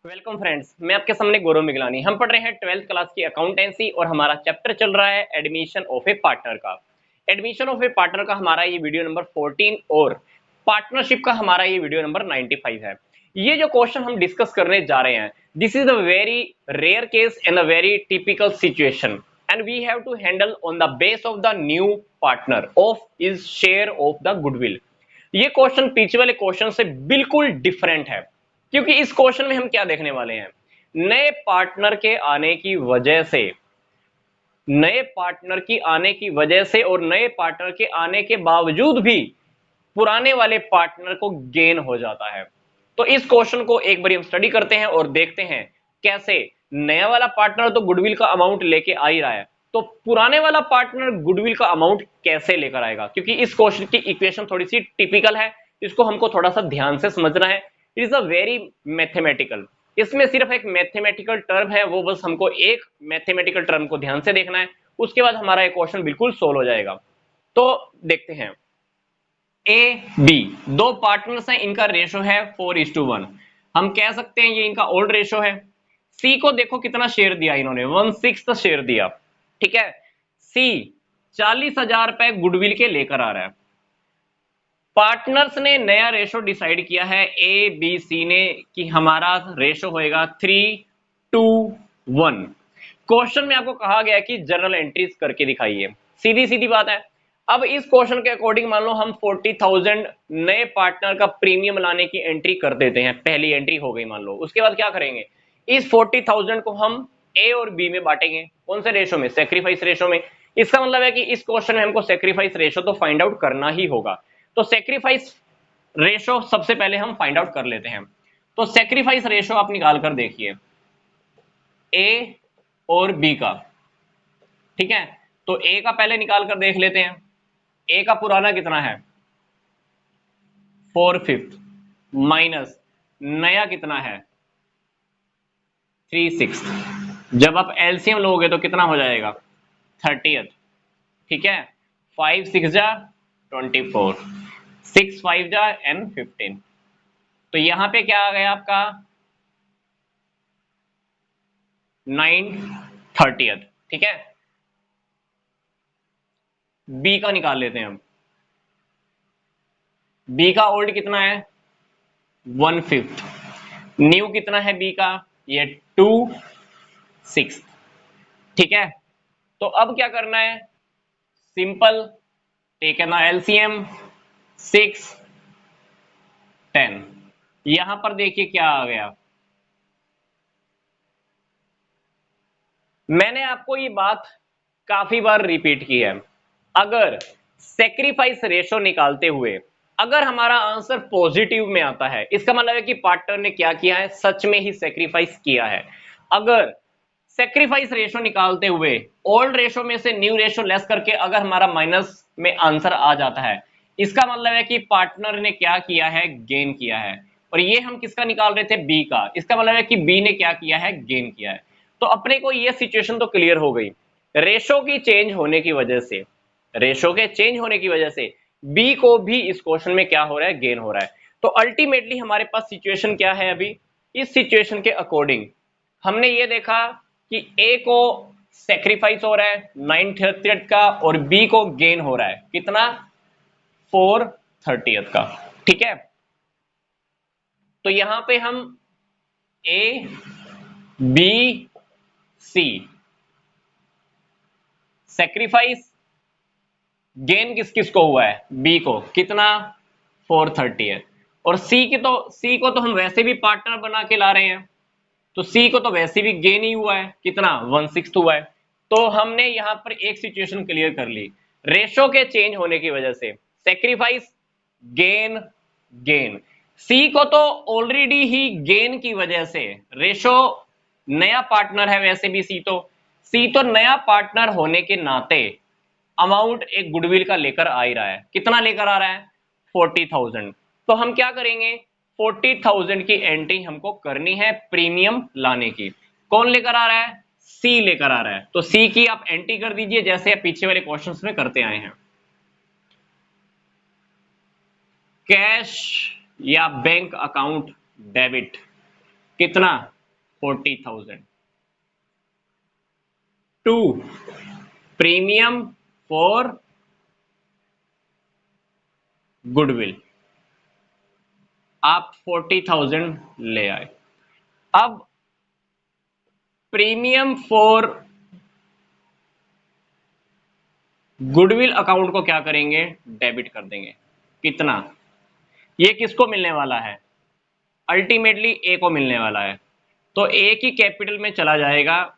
Welcome friends, मैं आपके सामने गौरव मिगलानी। हम पढ़ रहे हैं 12th क्लास की अकाउंटेंसी और हमारा चैप्टर चल रहा है एडमिशन ऑफ ए पार्टनर का। एडमिशन ऑफ ए पार्टनर का हमारा ये वीडियो नंबर 14 और पार्टनरशिप का हमारा ये वीडियो नंबर 95 है। ये जो क्वेश्चन हम डिस्कस करने जा रहे हैं, this is a very rare case and a very typical situation and we have to handle on the base of the new partner of is share of the goodwill. ये question पीछे वाले question से बिल्कुल different है, क्योंकि इस question में हम क्या देखने वाले हैं। नए पार्टनर के आने की वजह से, नए पार्टनर की आने की वजह से और नए पार्टनर के आने के बावजूद भी पुराने वाले पार्टनर को गेन हो जाता है। तो इस क्वेश्चन को एक बार हम स्टडी करते हैं और देखते हैं कैसे नया वाला पार्टनर तो गुडविल का अमाउंट लेके आ ही रहा है, तो पुराने वाला पार्टनर गुडविल का अमाउंट कैसे लेकर आएगा। क्योंकि इस क्वेश्चन की इक्वेशन थोड़ी सी टिपिकल है, इसको हमको थोड़ा सा ध्यान से समझना है। It is a very mathematical, इसमें सिर्फ एक मैथमेटिकल टर्म है, वो बस हमको एक मैथमेटिकल टर्म को ध्यान से देखना है, उसके बाद हमारा एक क्वेश्चन बिल्कुल सोल्व हो जाएगा। तो देखते हैं। ए बी दो पार्टनर्स हैं, इनका रेशो है 4:1। हम कह सकते हैं ये इनका ओल्ड रेशो है। सी को देखो कितना शेयर दिया इन्होंने, 1/6 शेयर दिया। ठीक है, सी 40,000 रुपए गुडविल के लेकर आ रहा है। पार्टनर्स ने नया रेशो डिसाइड किया है, ए बी सी ने, कि हमारा रेशो होएगा 3:1। क्वेश्चन में आपको कहा गया है कि जर्नल एंट्रीज करके दिखाइए। सीधी सीधी बात है। अब इस क्वेश्चन के अकॉर्डिंग मान लो हम 40,000 नए पार्टनर का प्रीमियम लाने की एंट्री कर देते हैं। पहली एंट्री हो गई मान लो, उसके बाद क्या करेंगे, इस 40,000 को हम ए और बी में बांटेंगे। कौन से रेशो में? सेक्रीफाइस रेशो में। इसका मतलब है कि इस क्वेश्चन में हमको सेक्रीफाइस रेशो तो फाइंड आउट करना ही होगा। तो सेक्रीफाइस रेशो सबसे पहले हम फाइंड आउट कर लेते हैं। तो सेक्रीफाइस रेशो आप निकाल कर देखिए ए और बी का। ठीक है, तो ए का पहले निकाल कर देख लेते हैं। ए का पुराना कितना है? 4/5 माइनस नया कितना है? 3/6। जब आप एलसीएम लोगे तो कितना हो जाएगा? 30th। ठीक है, 5 6 जा 24, 6 5 जा एंड 15। तो यहां पे क्या आ गया आपका? 9/30। ठीक है, बी का निकाल लेते हैं हम। बी का ओल्ड कितना है? 1/5। न्यू कितना है बी का? ये 2/6। ठीक है, तो अब क्या करना है? Simple, taken LCM 6 10। यहां पर देखिए क्या आ गया। मैंने आपको ये बात काफी बार रिपीट की है, अगर सेक्रीफाइस रेशो निकालते हुए अगर हमारा आंसर पॉजिटिव में आता है, इसका मतलब है कि पार्टनर ने क्या किया है, सच में ही सेक्रीफाइस किया है। अगर सेक्रीफाइस रेशो निकालते हुए ओल्ड रेशो में से न्यू रेशो लेस करके अगर हमारा माइनस में आंसर आ जाता है, इसका मतलब है कि पार्टनर ने क्या किया है, गेन किया है। और ये हम किसका निकाल रहे थे? बी का। इसका मतलब है कि बी ने क्या किया है, गेन किया है। तो अपने को ये सिचुएशन तो क्लियर हो गई। रेशो की चेंज होने की वजह से, रेशो के चेंज होने की वजह से बी को भी इस क्वेश्चन में क्या हो रहा है, गेन हो रहा है। तो अल्टीमेटली हमारे पास सिचुएशन क्या है अभी? इस सिचुएशन के अकॉर्डिंग हमने ये देखा कि ए को सेक्रीफाइस हो रहा है 9/30 का और बी को गेन हो रहा है कितना? 4/30 का। ठीक है, तो यहां पे हम A B C sacrifice, gain किस किस को हुआ है? बी को कितना? 430 है। और सी को तो हम वैसे भी पार्टनर बना के ला रहे हैं, तो सी को तो वैसे भी गेन ही हुआ है, कितना? 1/6 हुआ है। तो हमने यहां पर एक सिचुएशन क्लियर कर ली, रेशो के चेंज होने की वजह से सेक्रीफाइस, गेन, गेन। सी को तो ऑलरेडी ही गेन की वजह से, रेशो नया पार्टनर है वैसे भी सी तो नया पार्टनर होने के नाते अमाउंट एक गुडविल का लेकर आ ही रहा है। कितना लेकर आ रहा है? 40,000। तो हम क्या करेंगे, 40,000 की एंट्री हमको करनी है प्रीमियम लाने की। कौन लेकर आ रहा है? सी लेकर आ रहा है। तो सी की आप एंट्री कर दीजिए जैसे आप पीछे वाले क्वेश्चंस में करते आए हैं। कैश या बैंक अकाउंट डेबिट कितना? 40,000। 2 प्रीमियम फॉर गुडविल, आप 40,000 ले आए। अब प्रीमियम फॉर गुडविल अकाउंट को क्या करेंगे, डेबिट कर देंगे। कितना, ये किसको मिलने वाला है, अल्टीमेटली ए को मिलने वाला है, तो ए की कैपिटल में चला जाएगा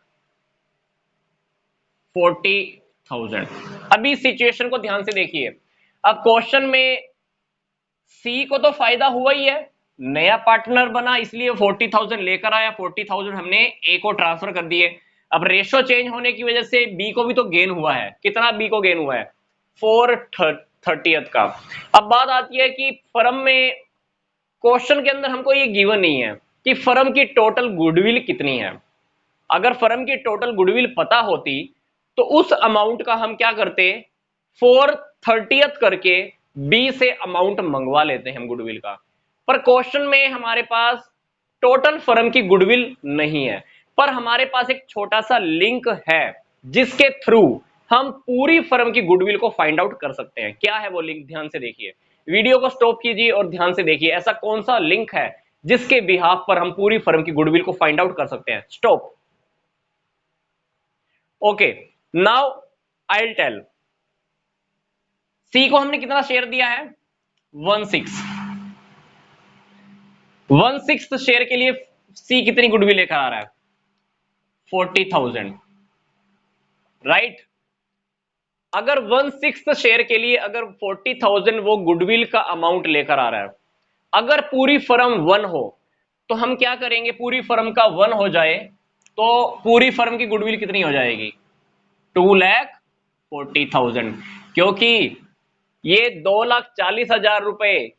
40,000। अभी इस सिचुएशन को ध्यान से देखिए। अब क्वेश्चन में सी को तो फायदा हुआ ही है, नया पार्टनर बना इसलिए 40,000 लेकर आया, 40,000 हमने ए को ट्रांसफर कर दिए। अब रेशो चेंज होने की वजह से बी को भी तो गेन हुआ है। कितना बी को गेन हुआ है, 4/30 का। अब बात आती है कि फर्म में, क्वेश्चन के अंदर हमको ये गिवन नहीं है कि फर्म की टोटल गुडविल कितनी है। अगर फर्म की टोटल गुडविल पता होती तो उस अमाउंट का हम क्या करते, 4/30 करके बी से अमाउंट मंगवा लेते हैं हम गुडविल का। पर क्वेश्चन में हमारे पास टोटल फर्म की गुडविल नहीं है, पर हमारे पास एक छोटा सा लिंक है जिसके थ्रू हम पूरी फर्म की गुडविल को फाइंड आउट कर सकते हैं। क्या है वो लिंक, ध्यान से देखिए, वीडियो को स्टॉप कीजिए और ध्यान से देखिए ऐसा कौन सा लिंक है जिसके बिहाफ पर हम पूरी फर्म की गुडविल को फाइंड आउट कर सकते हैं। Stop. Okay, now I will tell. C को हमने कितना शेयर दिया है, 1/6 शेयर के लिए सी कितनी गुडविल लेकर आ रहा है, 40,000, राइट। अगर 1/6 शेयर के लिए अगर 40,000 वो गुडविल का अमाउंट लेकर आ रहा है, अगर पूरी फर्म 1 हो तो हम क्या करेंगे, पूरी फर्म का 1 हो जाए तो पूरी फर्म की गुडविल कितनी हो जाएगी, 2,40,000, क्योंकि ये 2,40,000 रुपए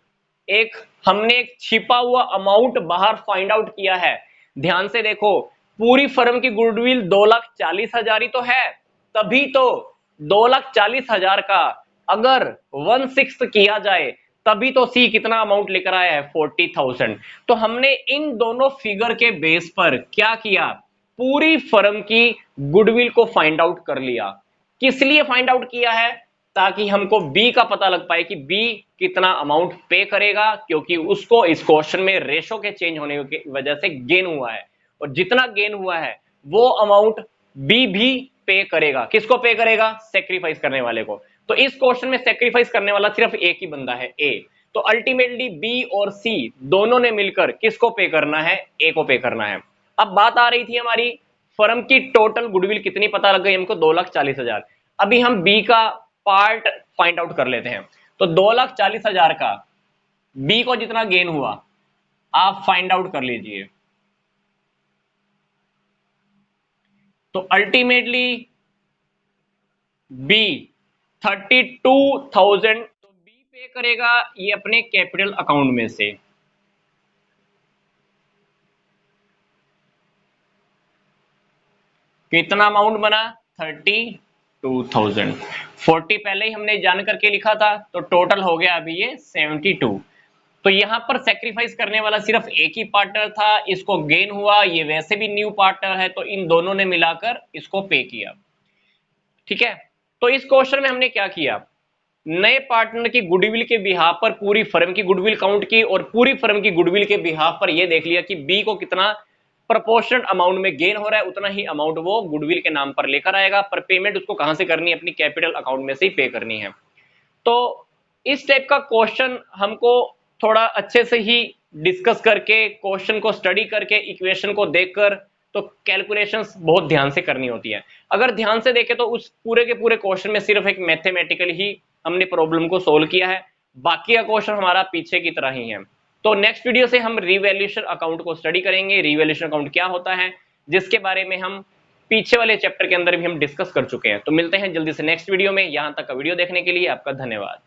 एक हमने एक छिपा हुआ अमाउंट बाहर फाइंड आउट किया है। ध्यान से देखो, पूरी फर्म की गुडविल 2,40,000 ही तो है, तभी तो 2,40,000 का अगर 1/6 किया जाए तभी तो सी कितना अमाउंट लेकर आया है, 40,000। तो हमने इन दोनों फिगर के बेस पर क्या किया, पूरी फर्म की गुडविल को फाइंड आउट कर लिया। किस लिए फाइंड आउट किया है, ताकि हमको बी का पता लग पाए कि बी कितना अमाउंट पे करेगा, क्योंकि उसको इस क्वेश्चन में रेशो के चेंज होने की वजह से गेन हुआ है, और जितना गेन हुआ है वो अमाउंट बी भी पे करेगा। किसको पे करेगा, सेक्रीफाइस करने वाले को। तो इस क्वेश्चन में सेक्रीफाइस करने वाला सिर्फ एक ही बंदा है, ए। तो अल्टीमेटली बी और सी दोनों ने मिलकर किसको पे करना है, ए को पे करना है। अब बात आ रही थी हमारी फर्म की टोटल गुडविल कितनी, पता लग गई हमको 2,40,000। अभी हम बी का पार्ट फाइंड आउट कर लेते हैं। तो 2,40,000 का बी को जितना गेन हुआ आप फाइंड आउट कर लीजिए। तो अल्टीमेटली बी 32,000 तो बी पे करेगा ये अपने कैपिटल अकाउंट में से। कितना अमाउंट बना, 32,000। 40 पहले ही हमने जान करके लिखा था, तो टोटल हो गया अभी ये 72। तो यहां पर सेक्रीफाइस करने वाला सिर्फ एक ही पार्टनर था, इसको गेन हुआ, ये वैसे भी न्यू पार्टनर है, तो इन दोनों ने मिलाकर इसको पे किया। ठीक है, तो इस क्वेश्चन में हमने क्या किया, नए पार्टनर की गुडविल के बिहाफ पर पूरी फर्म की गुडविल काउंट की, और पूरी फर्म की गुडविल के बिहाफ पर यह देख लिया कि बी को कितना प्रोपोर्शनल अमाउंट में गेन हो रहा है, उतना ही अमाउंट वो गुडविल के नाम पर लेकर आएगा। पर पेमेंट उसको कहां से करनी है, अपनी कैपिटल अकाउंट में से ही पे करनी है। तो इस टाइप का क्वेश्चन हमको थोड़ा अच्छे से ही डिस्कस करके, क्वेश्चन को स्टडी करके, इक्वेशन को देखकर, तो कैलकुलेशंस बहुत ध्यान से करनी होती है। अगर ध्यान से देखें तो उस पूरे के पूरे क्वेश्चन में सिर्फ एक मैथमेटिकल ही हमने प्रॉब्लम को सोल्व किया है, बाकी का क्वेश्चन हमारा पीछे की तरह ही है। तो नेक्स्ट वीडियो से हम रिवैल्यूएशन अकाउंट को स्टडी करेंगे, रिवैल्यूएशन अकाउंट क्या होता है, जिसके बारे में हम पीछे वाले चैप्टर के अंदर भी हम डिस्कस कर चुके हैं। तो मिलते हैं जल्दी से नेक्स्ट वीडियो में। यहां तक का वीडियो देखने के लिए आपका धन्यवाद।